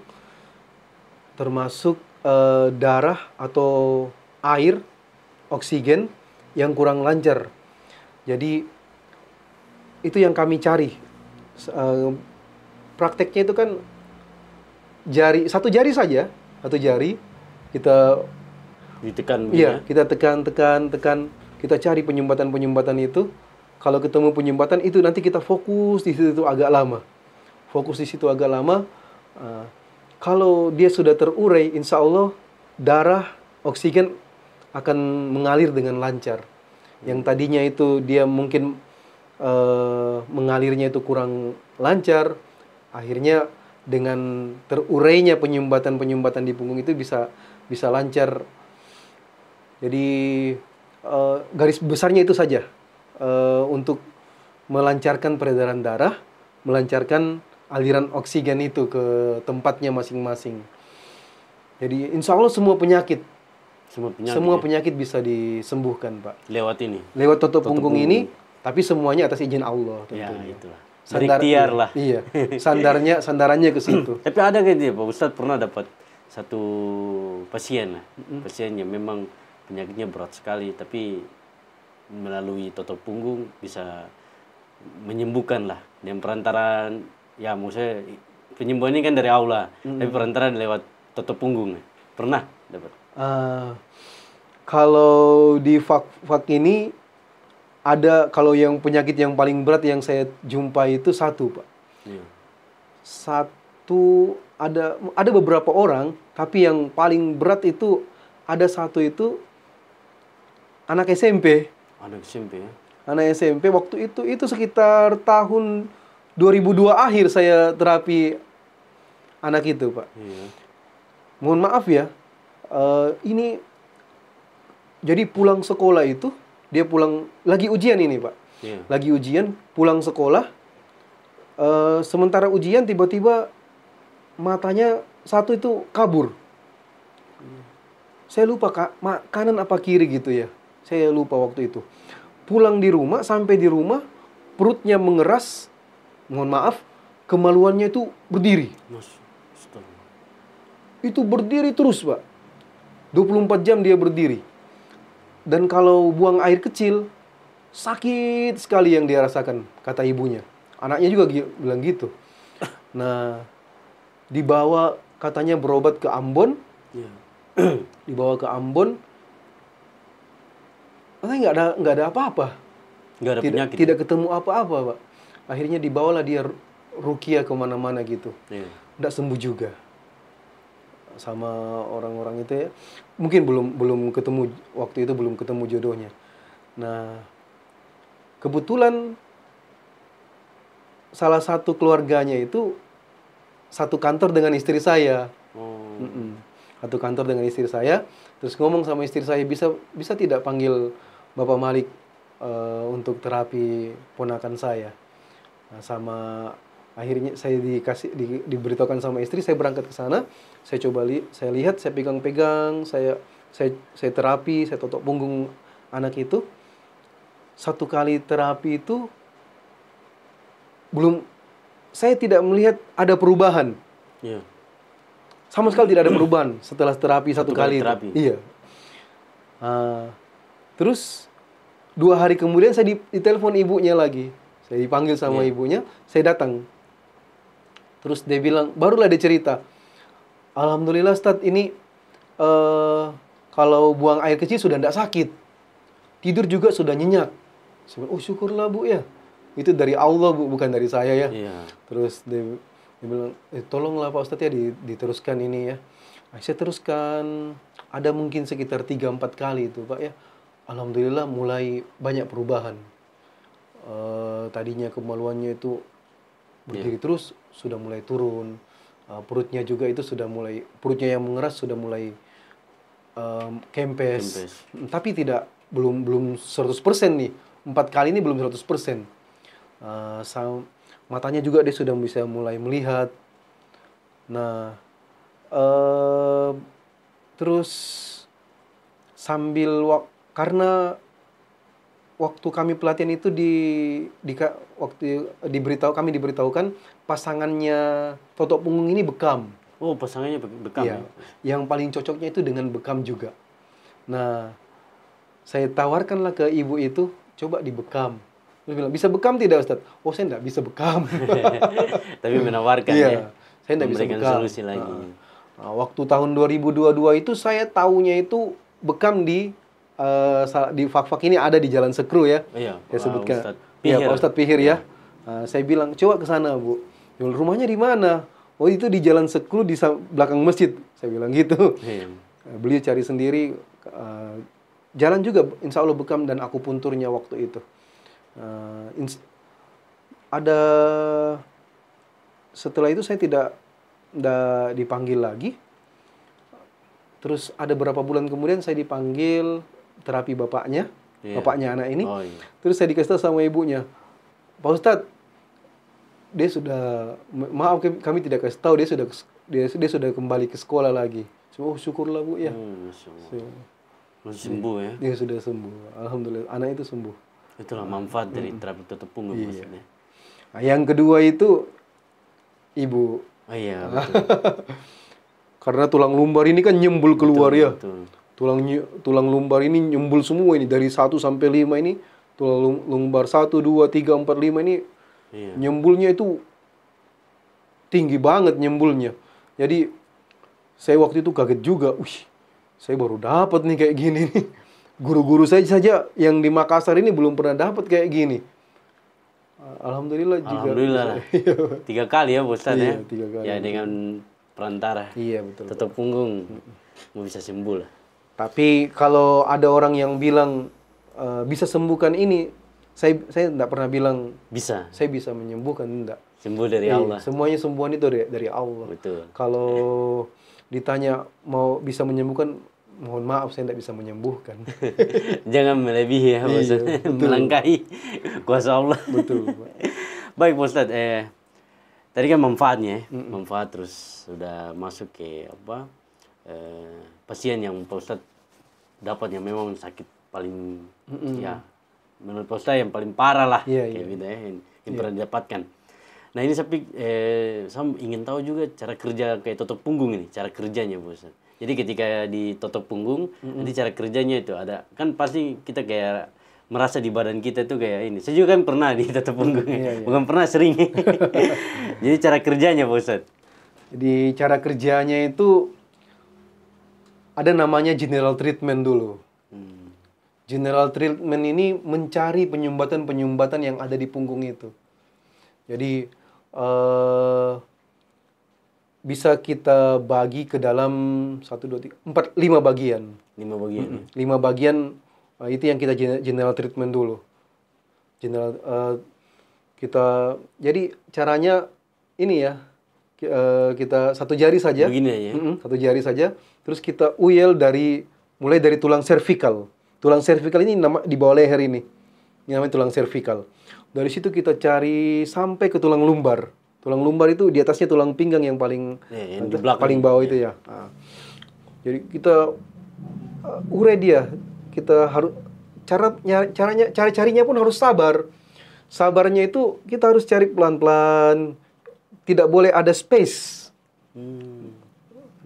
termasuk darah atau air, oksigen yang kurang lancar. Jadi itu yang kami cari. Prakteknya itu kan satu jari saja, satu jari kita ditekan. Iya, kita tekan, kita cari penyumbatan itu. Kalau ketemu penyumbatan itu nanti kita fokus di situ agak lama. Kalau dia sudah terurai, insya Allah darah, oksigen akan mengalir dengan lancar. Yang tadinya itu dia mungkin mengalirnya itu kurang lancar, akhirnya dengan terurainya penyumbatan di punggung itu bisa lancar. Jadi garis besarnya itu saja, untuk melancarkan peredaran darah, melancarkan aliran oksigen itu ke tempatnya masing-masing. Jadi insya Allah semua penyakit bisa disembuhkan Pak. Lewat totok punggung ini, tapi semuanya atas izin Allah tentunya. Ya, itulah. Berikhtiar lah. Iya, sandarannya ke situ. Tapi ada kan dia Pak Ustadz pernah dapat satu pasien lah, pasien yang memang penyakitnya berat sekali, tapi melalui totok punggung bisa menyembuhkan lah. Dengan perantaraan, ya maksudnya penyembuhan ini kan dari Allah, tapi perantaraan lewat totok punggung. Pernah dapat? Kalau di fak ini ada, kalau yang penyakit yang paling berat yang saya jumpai itu satu Pak. Satu, ada beberapa orang, tapi yang paling berat itu ada satu itu anak SMP. Anak SMP ya? Anak SMP waktu itu sekitar tahun 2002 akhir saya terapi anak itu, Pak. Iya. Mohon maaf ya, ini jadi pulang sekolah itu, dia pulang, lagi ujian ini, Pak. Iya. Lagi ujian, pulang sekolah, sementara ujian tiba-tiba matanya satu itu kabur. Saya lupa, kanan apa kiri gitu ya. Saya lupa waktu itu. Pulang di rumah, sampai di rumah, perutnya mengeras, mohon maaf, kemaluannya itu berdiri. Mas, astaga. Itu berdiri terus, Pak. 24 jam dia berdiri. Dan kalau buang air kecil, sakit sekali yang dia rasakan, kata ibunya. Anaknya juga bilang gitu. Nah, dibawa katanya berobat ke Ambon. Iya. Dibawa ke Ambon. Katanya nggak ada apa-apa. Nggak ada penyakit. Tidak ketemu apa-apa, Pak. Akhirnya dibawalah dia rukia kemana-mana gitu. Iya. Nggak sembuh juga. Sama orang-orang itu ya. Mungkin belum ketemu, waktu itu belum ketemu jodohnya. Nah, kebetulan salah satu keluarganya itu satu kantor dengan istri saya. Oh. Satu kantor dengan istri saya. Terus ngomong sama istri saya, bisa tidak panggil Bapak Malik untuk terapi ponakan saya. Nah, sama akhirnya saya diberitahukan sama istri, saya berangkat ke sana. Saya coba saya lihat, saya pegang-pegang, saya terapi, saya totok punggung anak itu. Satu kali terapi itu saya tidak melihat ada perubahan. Iya. Sama sekali tidak ada perubahan setelah terapi satu kali itu. terapi. Iya. Terus 2 hari kemudian saya ditelepon ibunya lagi. Saya dipanggil sama ibunya, saya datang. Terus dia bilang, barulah dia cerita. Alhamdulillah Ustaz, ini kalau buang air kecil sudah tidak sakit. Tidur juga sudah nyenyak. Saya bilang, oh syukurlah Bu ya. Itu dari Allah Bu, bukan dari saya ya. Iya. Terus dia bilang, tolonglah Pak Ustadz ya diteruskan ini ya. Nah, saya teruskan, ada mungkin sekitar 3-4 kali itu Pak ya. Alhamdulillah mulai banyak perubahan. Tadinya kemaluannya itu berdiri terus, sudah mulai turun. Perutnya juga itu sudah mulai, perutnya yang mengeras sudah mulai kempes. Tapi belum 100% nih. 4 kali ini belum 100%. Matanya juga dia sudah bisa mulai melihat. Nah, terus karena waktu kami pelatihan itu kami diberitahukan pasangannya totok punggung ini bekam. Oh, pasangannya bekam. Iya. Yang paling cocoknya itu dengan bekam juga. Nah, saya tawarkanlah ke ibu itu, coba dibekam. Dia bilang, bisa bekam tidak Ustaz? Oh, saya tidak bisa bekam. Tapi menawarkan ya. Saya tidak bisa bekam. Solusi lagi. Waktu tahun 2022 itu saya tahunya itu bekam di Fak-Fak ini ada di Jalan Sekru ya. Iya. Saya sebutkan. Ustadz Iya, Pak Ustadz Pihir ya. Saya bilang, coba ke sana, Bu. Dia bilang, rumahnya di mana? Oh, itu di Jalan Sekru di belakang masjid. Saya bilang gitu. Iya. Beliau cari sendiri. Jalan juga insya Allah bekam dan akupunturnya waktu itu. Setelah itu saya tidak dipanggil lagi. Terus ada beberapa bulan kemudian saya dipanggil terapi bapaknya, bapaknya anak ini. Oh, iya. Terus saya dikasih tahu sama ibunya, Pak Ustadz, dia sudah, maaf kami tidak kasih tahu, dia sudah kembali ke sekolah lagi. Oh syukurlah Bu ya. Masya Allah. Masih sembuh ya. Dia sudah sembuh, alhamdulillah anak itu sembuh. Itulah manfaat dari terapi tutup punggung maksudnya. Nah, yang kedua itu ibu. Oh iya, betul. Karena tulang lumbar ini kan nyembul keluar ya. Betul. Tulang lumbar ini nyembul semua ini dari 1 sampai 5 ini. Tulang lumbar 1, 2, 3, 4, 5 ini nyembulnya itu tinggi banget nyembulnya. Jadi saya waktu itu kaget juga. Saya baru dapat nih kayak gini nih. Guru-guru saya saja yang di Makassar ini belum pernah dapat kayak gini. Alhamdulillah juga. Alhamdulillah lah. 3 kali ya Ustaz ya. 3 kali. Ya dengan perantara. Iya betul. Tutup punggung mau bisa sembuh lah. Tapi kalau ada orang yang bilang bisa sembuhkan ini, saya tidak pernah bilang Bisa saya bisa menyembuhkan, enggak. sembuh dari Iya, Allah. semuanya sembuhan itu dari Allah. Betul. Kalau ditanya mau bisa menyembuhkan, mohon maaf saya tidak bisa menyembuhkan. Jangan melebihi ya, Pak Ustadz. Iya, betul. Melangkahi kuasa Allah. Betul, Pak. Baik, Pak Ustadz. Tadi kan manfaatnya, manfaat terus sudah masuk ke apa? Pasien yang Pak Ustadz dapat yang memang sakit paling ya menurut Pak Ustadz yang paling parah lah, Iya, kayak iya. gitu ya, yang pernah didapatkan. Nah ini saya ingin tahu juga cara kerja kayak totok punggung ini, cara kerjanya Pak Ustadz. Jadi ketika di totok punggung, nanti cara kerjanya itu ada, kan pasti kita kayak merasa di badan kita tuh kayak ini. Saya juga kan pernah di totok punggung, bukan pernah, sering. Jadi cara kerjanya Pak Ustadz. Jadi cara kerjanya itu ada namanya general treatment dulu. General treatment ini mencari penyumbatan-penyumbatan yang ada di punggung itu. Jadi bisa kita bagi ke dalam 1, 2, 3, 4, 5 bagian. 5 bagian. 5 bagian itu yang kita general treatment dulu. Kita jadi caranya ini ya, kita satu jari saja. Begini aja. Satu jari saja. Terus kita uyel mulai dari tulang cervical. Tulang cervical ini di bawah leher ini. Ini namanya tulang cervical. Dari situ kita cari sampai ke tulang lumbar. Tulang lumbar itu di atasnya tulang pinggang yang paling yang di belakang. paling bawah itu ya. Nah, jadi kita urai dia. Kita harus carinya pun harus sabar. Sabarnya itu kita harus cari pelan-pelan. Tidak boleh ada space.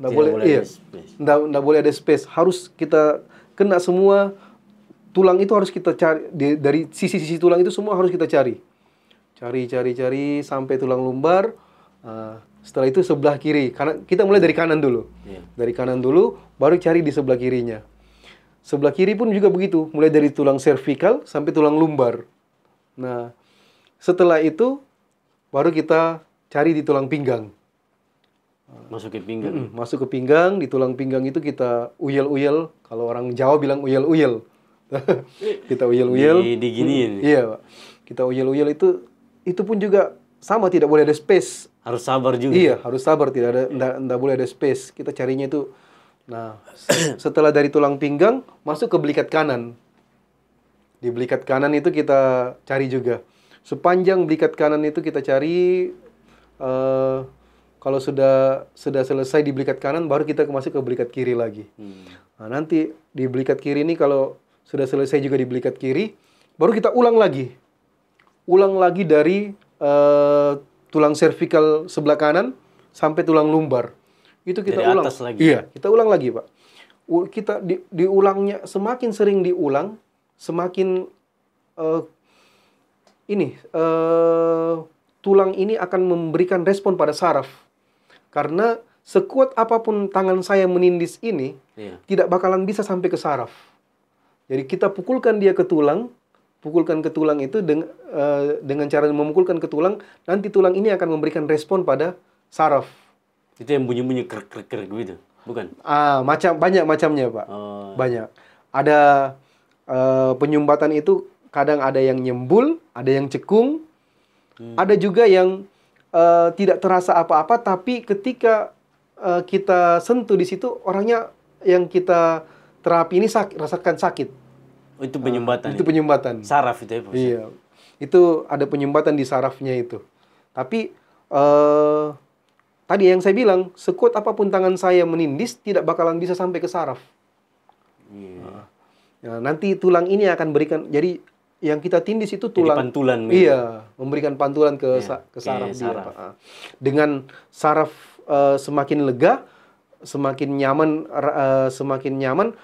Nggak boleh ada space. Nggak boleh ada space. Harus kita kena semua. Tulang itu harus kita cari, dari sisi-sisi tulang itu semua harus kita cari. Cari sampai tulang lumbar. Setelah itu sebelah kiri. Karena kita mulai dari kanan dulu. Dari kanan dulu, baru cari di sebelah kirinya. Sebelah kiri pun juga begitu. Mulai dari tulang cervical sampai tulang lumbar. Nah, setelah itu, baru kita cari di tulang pinggang. Masuk ke pinggang. Masuk ke pinggang. Di tulang pinggang itu kita uyel-uyel. Kalau orang Jawa bilang uyel-uyel. Kita uyel-uyel. Diginiin. Iya, Pak. Kita uyel-uyel itu pun juga sama, tidak boleh ada space. Harus sabar juga. Iya, harus sabar, tidak boleh ada space. Kita carinya itu. Nah, setelah dari tulang pinggang masuk ke belikat kanan. Di belikat kanan itu kita cari juga. Sepanjang belikat kanan itu kita cari. Kalau sudah selesai di belikat kanan, baru kita masuk ke belikat kiri lagi. Nah, nanti di belikat kiri ini kalau sudah selesai juga di belikat kiri, baru kita ulang lagi. Ulang lagi dari tulang cervical sebelah kanan sampai tulang lumbar. Itu kita dari ulang. Atas lagi. Iya, kita ulang lagi, Pak. Kita diulangnya, semakin sering diulang, semakin tulang ini akan memberikan respon pada saraf. Karena sekuat apapun tangan saya menindis ini, tidak bakalan bisa sampai ke saraf. Jadi kita pukulkan dia ke tulang itu dengan cara memukulkan ke tulang, nanti tulang ini akan memberikan respon pada saraf. Itu yang bunyi-bunyi krek-krek gitu, bukan? Banyak macamnya, Pak. Banyak. Ada penyumbatan itu kadang ada yang nyembul, ada yang cekung, ada juga yang tidak terasa apa-apa, tapi ketika kita sentuh di situ, orangnya yang kita terapi ini rasakan sakit. Oh, itu penyumbatan. Itu penyumbatan. Saraf itu ya, Pak? Iya. Itu ada penyumbatan di sarafnya itu. Tapi tadi yang saya bilang, sekuat apapun tangan saya menindis, tidak bakalan bisa sampai ke saraf. Nanti tulang ini akan berikan, jadi yang kita tindis itu tulang. Jadi pantulan. Iya, memberikan pantulan ke saraf dia, Pak. Dengan saraf semakin lega, semakin nyaman,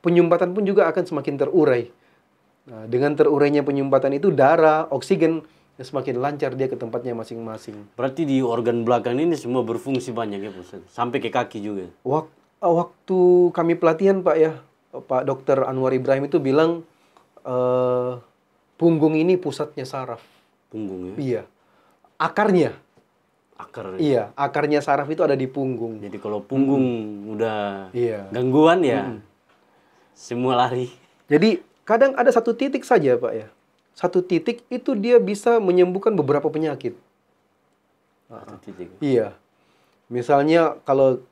penyumbatan pun juga akan semakin terurai. Nah, dengan terurainya penyumbatan itu, darah, oksigen semakin lancar dia ke tempatnya masing-masing. Berarti di organ belakang ini semua berfungsi banyak ya, Pak? Sampai ke kaki juga. Waktu kami pelatihan, Pak ya, Pak Dr. Anwar Ibrahim itu bilang punggung ini pusatnya saraf. Punggung ya? Iya. Akarnya. Iya, akarnya saraf itu ada di punggung. Jadi kalau punggung udah gangguan ya, semua lari. Jadi kadang ada satu titik saja Pak ya. Satu titik itu dia bisa menyembuhkan beberapa penyakit. Satu titik. Iya. Misalnya kalau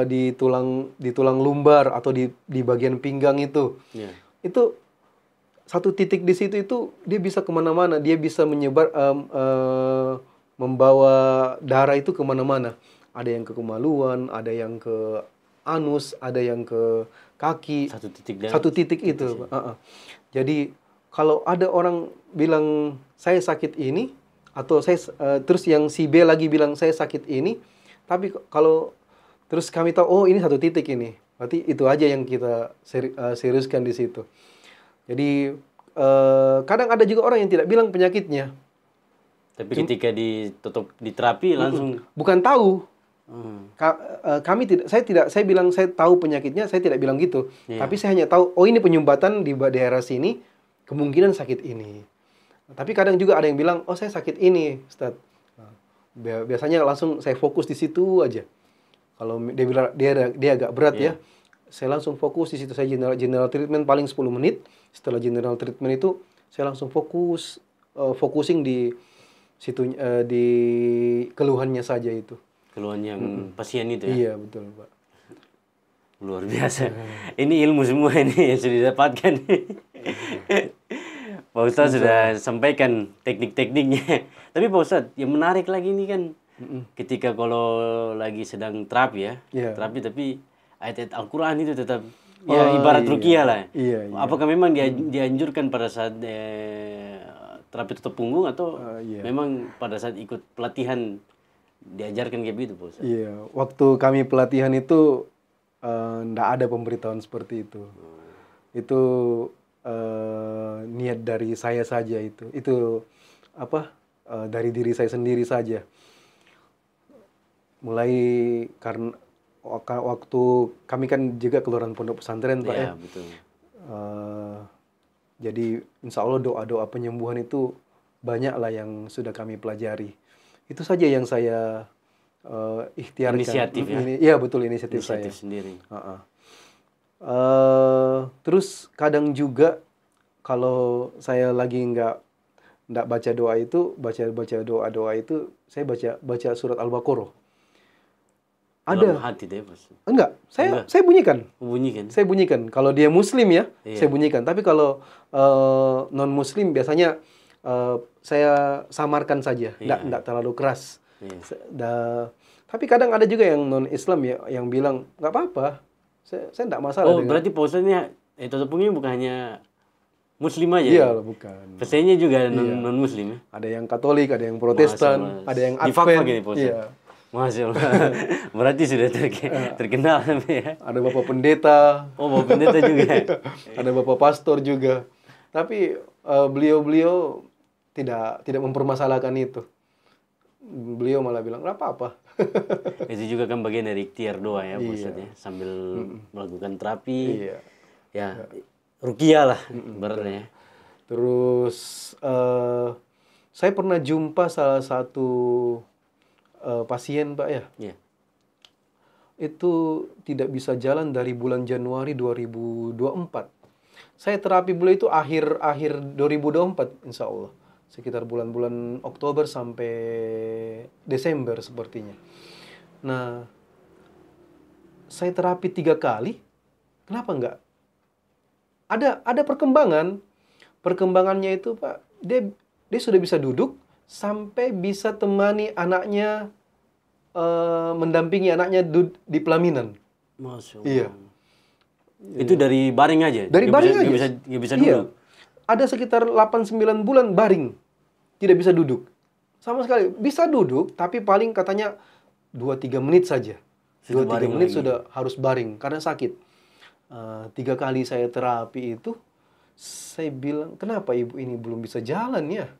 di tulang lumbar atau di bagian pinggang itu, Iya. itu satu titik di situ itu dia bisa kemana-mana, dia bisa menyebar membawa darah itu kemana-mana. Ada yang ke kemaluan, ada yang ke anus, ada yang ke kaki. Satu titik dan Satu titik itu. Jadi kalau ada orang bilang saya sakit ini atau saya terus yang si B lagi bilang saya sakit ini, tapi kalau terus kami tahu oh ini satu titik ini, berarti itu aja yang kita seriuskan di situ. Jadi kadang ada juga orang yang tidak bilang penyakitnya. Tapi ketika diterapi langsung Bukan tahu. Saya bilang saya tahu penyakitnya, saya tidak bilang gitu. Iya. Tapi saya hanya tahu oh ini penyumbatan di daerah sini, kemungkinan sakit ini. Tapi kadang juga ada yang bilang oh saya sakit ini, Ustaz. Nah, biasanya langsung saya fokus di situ aja. Kalau dia bilang dia agak berat ya, saya langsung fokus di situ. Saya general treatment paling 10 menit. Setelah general treatment itu saya langsung focusing di situ di keluhannya saja itu. keluhan yang pasien itu ya. Iya, betul, Pak. Luar biasa. Ini ilmu semua ini yang sudah didapatkan. Pak Ustadz sudah sampaikan teknik-tekniknya. Tapi Pak Ustadz, yang menarik lagi ini kan ketika kalau lagi sedang terapi ya, terapi tapi ayat-ayat Al-Quran itu tetap ya ibarat ruqyah lah. Iya. Apakah memang dianjurkan pada saat terapi tutup punggung atau memang pada saat ikut pelatihan diajarkan kayak begitu, Pak Ustadz? Iya, waktu kami pelatihan itu ndak ada pemberitahuan seperti itu. Itu niat dari saya saja itu. Itu apa? Dari diri saya sendiri saja. Mulai karena waktu kami kan juga keluaran pondok pesantren, Pak ya. Betul. Jadi insya Allah doa-doa penyembuhan itu banyak lah yang sudah kami pelajari. Itu saja yang saya ikhtiarkan. Inisiatif ya? Iya betul, inisiatif saya. Sendiri. Terus kadang juga kalau saya lagi nggak baca doa itu, baca doa itu, saya baca surat Al-Baqarah. Dalam hati deh, Mas. Enggak, saya bunyikan. Bunyikan. Saya bunyikan. Kalau dia Muslim ya, saya bunyikan. Tapi kalau non Muslim biasanya saya samarkan saja, enggak terlalu keras. Tapi kadang ada juga yang non Islam ya yang bilang nggak apa-apa, saya enggak masalah. Oh, berarti posenya tutup punggung bukan hanya Muslim aja? Iya, bukan. Pesennya juga non Muslim ya? Ada yang Katolik, ada yang Protestan, ada yang Advent. Iya. Masya Allah. Berarti sudah terkenal ya. Ada Bapak Pendeta. Oh, Bapak Pendeta juga. Ada Bapak Pastor juga. Tapi beliau tidak mempermasalahkan itu. Beliau malah bilang, nggak apa-apa. Itu juga kan bagian dari ikhtiar doa ya, Ustaz ya. Sambil melakukan terapi. Iya. Ya, ruqyah lah ibaratnya. Terus saya pernah jumpa salah satu pasien, Pak ya. Iya. Itu tidak bisa jalan dari bulan Januari 2024. Saya terapi beliau itu akhir 2024 insya Allah. Sekitar bulan-bulan Oktober sampai Desember sepertinya. Nah, saya terapi 3 kali. Kenapa enggak? Ada perkembangan. Perkembangannya itu, Pak, dia sudah bisa duduk sampai bisa temani anaknya, mendampingi anaknya di pelaminan. Masya Allah. Iya. Itu dari baring aja? Dari baring aja. Nggak bisa duduk? Iya. Ada sekitar 8-9 bulan baring. Tidak bisa duduk. Sama sekali. Bisa duduk, tapi paling katanya 2-3 menit saja. 2-3 menit lagi. Sudah harus baring, karena sakit. 3 kali saya terapi itu, saya bilang, kenapa ibu ini belum bisa jalan ya?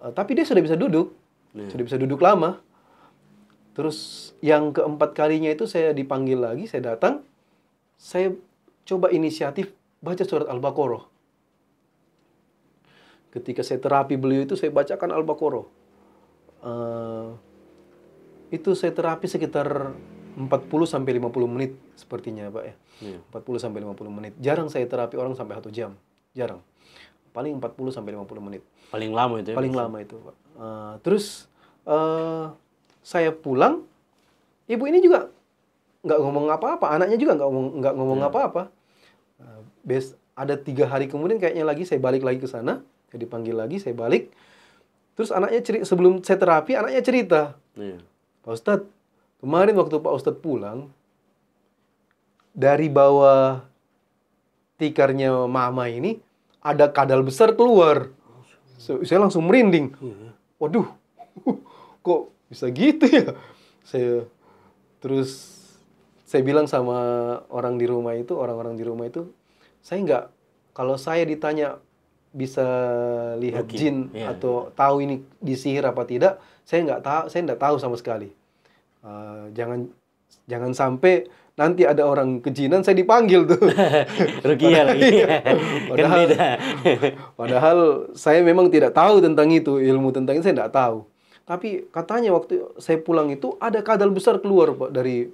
Tapi dia sudah bisa duduk. Sudah bisa duduk lama. Terus yang keempat kalinya itu saya dipanggil lagi, saya datang. Saya coba inisiatif baca surat Al-Baqarah. Ketika saya terapi beliau itu, saya bacakan Al-Baqarah. Itu saya terapi sekitar 40 sampai 50 menit sepertinya, Pak ya. Iya. 40 sampai 50 menit. Jarang saya terapi orang sampai 1 jam. Jarang. Paling 40 sampai 50 menit. Paling lama itu ya? Paling lama itu, Pak. Terus saya pulang, ibu ini juga nggak ngomong apa-apa, anaknya juga nggak ngomong apa-apa. Ada 3 hari kemudian kayaknya lagi saya balik lagi ke sana, saya dipanggil lagi, saya balik. Terus anaknya sebelum saya terapi, anaknya cerita, Iya. Pak Ustadz, kemarin waktu Pak Ustadz pulang, dari bawah tikarnya mama ini, ada kadal besar keluar. Saya langsung merinding. Waduh, kok bisa gitu ya? Terus saya bilang sama orang-orang di rumah itu, kalau saya ditanya bisa lihat Mungkin, jin iya. atau tahu ini disihir apa tidak, saya nggak tahu sama sekali. Jangan sampai nanti ada orang kejinan saya dipanggil tuh. Rukiah lagi. Kan beda. Padahal saya memang tidak tahu tentang itu, ilmu tentang itu saya tidak tahu. Tapi katanya waktu saya pulang itu ada kadal besar keluar, Pak, dari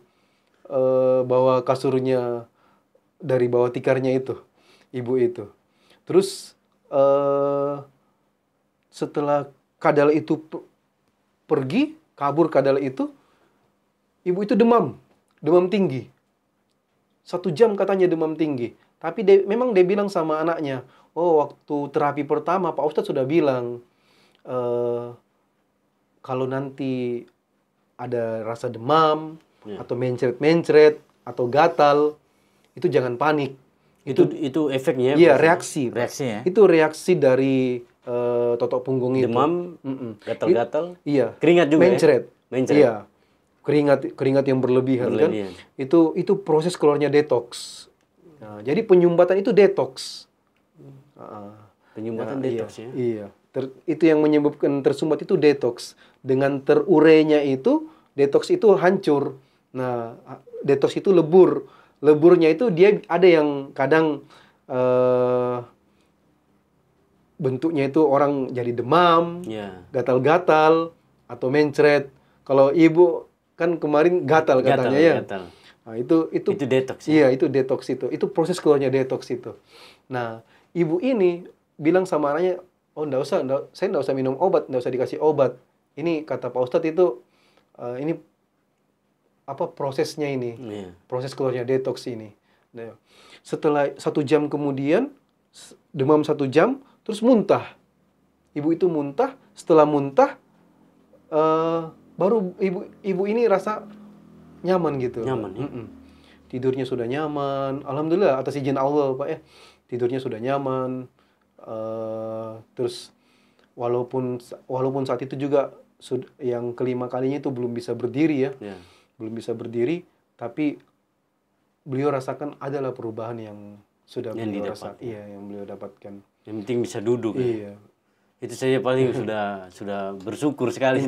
bawah kasurnya, dari bawah tikarnya itu, ibu itu. Terus setelah kadal itu pergi, kabur kadal itu, ibu itu demam tinggi. 1 jam katanya demam tinggi. Tapi memang dia bilang sama anaknya, oh waktu terapi pertama Pak Ustadz sudah bilang, kalau nanti ada rasa demam, atau mencret-mencret, atau gatal, itu jangan panik. Itu efeknya? Iya, reaksi. Reaksi ya? Itu reaksi dari totok punggung itu. Demam, gatal-gatal, Iya. keringat juga mencret. ya? Mencret. Iya. Keringat yang berlebihan. Kan. Itu proses keluarnya detox. Nah, jadi penyumbatan itu detox. Penyumbatan detox ya? Iya. Itu yang menyebabkan tersumbat itu detox. Dengan terurainya itu, detox itu hancur. Nah, detox itu lebur. Leburnya itu dia ada yang kadang bentuknya itu orang jadi demam, gatal-gatal, atau mencret. Kalau ibu kan kemarin gatal katanya ya. Gatal. Nah, itu detox ya? Iya, itu detox itu. Itu proses keluarnya detox itu. Nah, ibu ini bilang sama anaknya, oh saya enggak usah minum obat, enggak usah dikasih obat. Ini kata Pak Ustadz itu, ini apa prosesnya ini, proses keluarnya detox ini. Nah, setelah 1 jam kemudian, demam 1 jam, terus muntah. Ibu itu muntah, setelah muntah, baru ibu ini rasa nyaman gitu. Nyaman ya? Tidurnya sudah nyaman, alhamdulillah atas izin Allah, Pak ya. Tidurnya sudah nyaman. Terus walaupun saat itu juga yang kelima kalinya itu belum bisa berdiri ya. Belum bisa berdiri, tapi beliau rasakan adalah perubahan yang sudah beliau rasakan. Iya, yang beliau dapatkan. Yang penting bisa duduk. Iya. Itu saja paling sudah bersyukur sekali.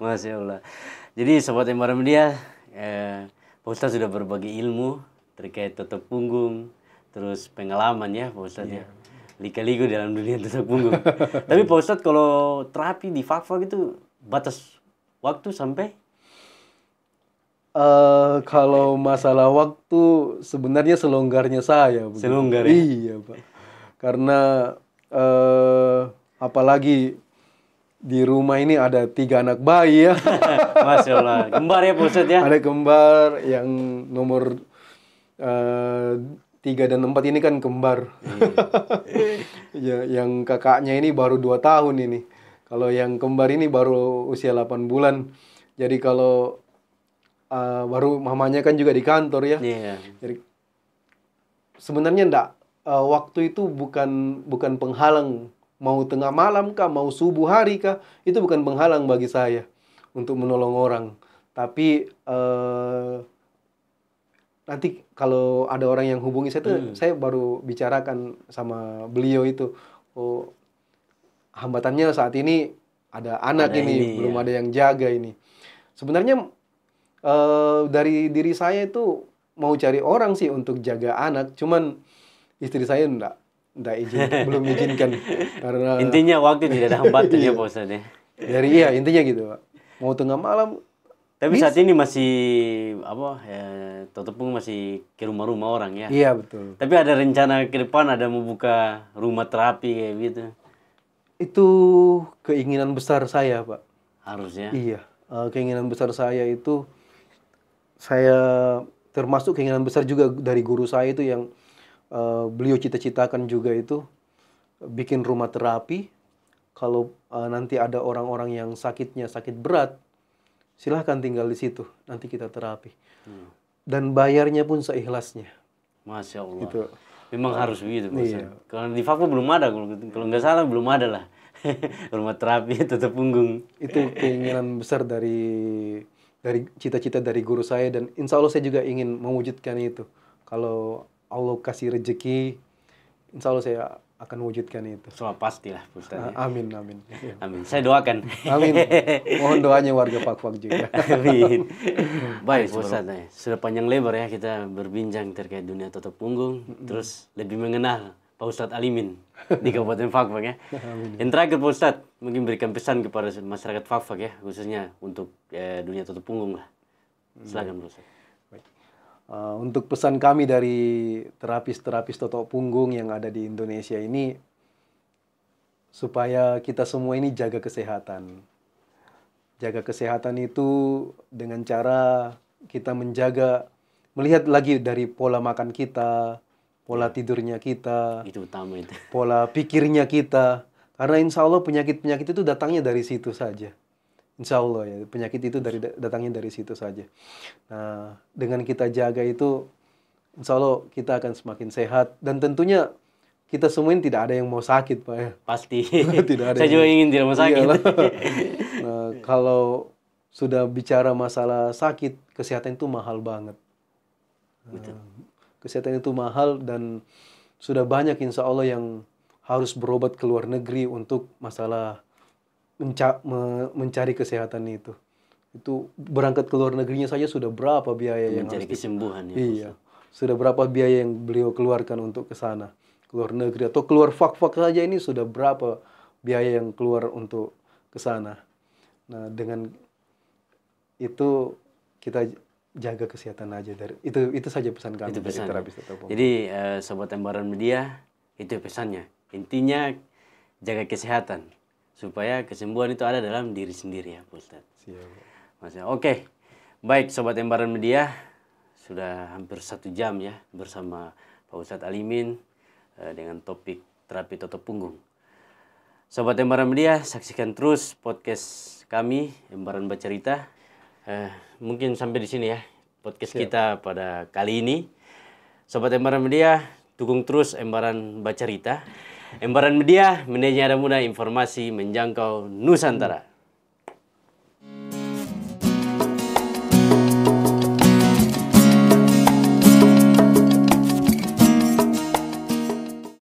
Masya Allah. Jadi Sobat Embara Media, Pak Ustadz sudah berbagi ilmu terkait totok punggung, terus pengalaman ya Pak Ustadz ya. Lika-liku dalam dunia totok punggung. Tapi Pak Ustadz kalau terapi di Fak-Fak itu batas waktu sampai? Kalau masalah waktu sebenarnya selonggarnya saya. Selonggar ya? Iya, Pak. Karena apalagi di rumah ini ada 3 anak bayi ya. Masya Allah. Kembar ya Pak Ustadz ya? Ada kembar yang nomor 3 dan 4 ini kan kembar. Ya, yang kakaknya ini baru 2 tahun ini. Kalau yang kembar ini baru usia 8 bulan. Jadi kalau baru mamanya kan juga di kantor ya. Jadi sebenarnya waktu itu bukan penghalang, mau tengah malam kah, mau subuh hari kah, itu bukan penghalang bagi saya untuk menolong orang. Tapi nanti kalau ada orang yang hubungi saya tuh, saya baru bicarakan sama beliau itu, oh hambatannya saat ini ada anak ini belum ada yang jaga ini. Sebenarnya dari diri saya itu mau cari orang sih untuk jaga anak, cuman istri saya belum izinkan karena intinya waktu tidak ada hambatan ya Pak Ustadz ya. Intinya gitu, Pak. Mau tengah malam Tapi saat ini masih apa Toto Punggung masih ke rumah-rumah orang ya. Iya betul. Tapi ada rencana ke depan ada mau buka rumah terapi kayak gitu. Itu keinginan besar saya, Pak. Harusnya. Iya, keinginan besar saya itu, saya termasuk keinginan besar juga dari guru saya itu yang beliau cita-citakan juga itu bikin rumah terapi. Kalau nanti ada orang-orang yang sakitnya sakit berat, silahkan tinggal di situ, nanti kita terapi. Dan bayarnya pun seikhlasnya. Masya Allah. Gitu. Memang harus begitu. Iya. Kalau di Fakfak belum ada, kalau nggak salah belum ada lah. Rumah terapi Toto Punggung. Itu keinginan besar dari cita-cita dari guru saya, dan insya Allah saya juga ingin mewujudkan itu. Kalau Allah kasih rezeki, insya Allah saya akan wujudkan itu. Soal pastilah Ustaz. Amin, amin. Amin. Saya doakan. Amin. Mohon doanya warga Fakfak juga. Amin. Baik Ustaz, sudah panjang lebar ya kita berbincang terkait dunia Toto Punggung, terus lebih mengenal Pak Ustadz Alimin di Kabupaten Fakfak ya. Yang terakhir Pak Ustadz, mungkin berikan pesan kepada masyarakat Fakfak ya, khususnya untuk dunia Toto Punggung lah. Silakan Pak Ustadz. Untuk pesan kami dari terapis-terapis Toto Punggung yang ada di Indonesia ini, supaya kita semua ini jaga kesehatan. Jaga kesehatan itu dengan cara kita melihat lagi dari pola makan kita, pola tidurnya kita, Itu utama itu. pola pikirnya kita. Karena insya Allah penyakit-penyakit itu datangnya dari situ saja. Insya Allah ya, penyakit itu datangnya dari situ saja. Nah, dengan kita jaga itu, insya Allah kita akan semakin sehat. Dan tentunya kita semua ini tidak ada yang mau sakit, Pak ya. Pasti. Tidak ada Saya juga ingin tidak mau sakit. Iyalah. Nah, kalau sudah bicara masalah sakit, kesehatan itu mahal banget. Kesehatan itu mahal, dan sudah banyak insya Allah yang harus berobat ke luar negeri untuk masalah mencari kesehatan itu. Itu berangkat ke luar negerinya saja sudah berapa biaya yang Mencari harus kesembuhan ya. Iya. Sudah berapa biaya yang beliau keluarkan untuk ke sana, ke luar negeri, atau keluar Fakfak saja ini sudah berapa biaya yang keluar untuk ke sana. Nah, dengan itu kita jaga kesehatan aja, dari itu saja pesan kami Itu dari pesan. terapis Toto Punggung. Jadi sobat Embaran Media, itu pesannya. Intinya jaga kesehatan supaya kesembuhan itu ada dalam diri sendiri ya Pak Ustadz. Siap. Oke. Baik sobat Embaran Media, sudah hampir 1 jam ya bersama Pak Ustadz Alimin dengan topik terapi Toto Punggung. Sobat Embaran Media, saksikan terus podcast kami Embaran Bercerita. Mungkin sampai di sini ya podcast kita pada kali ini. Sobat Embaran Media, dukung terus Embaran Bercerita. Embaran Media, medianya ada mudah, informasi menjangkau Nusantara.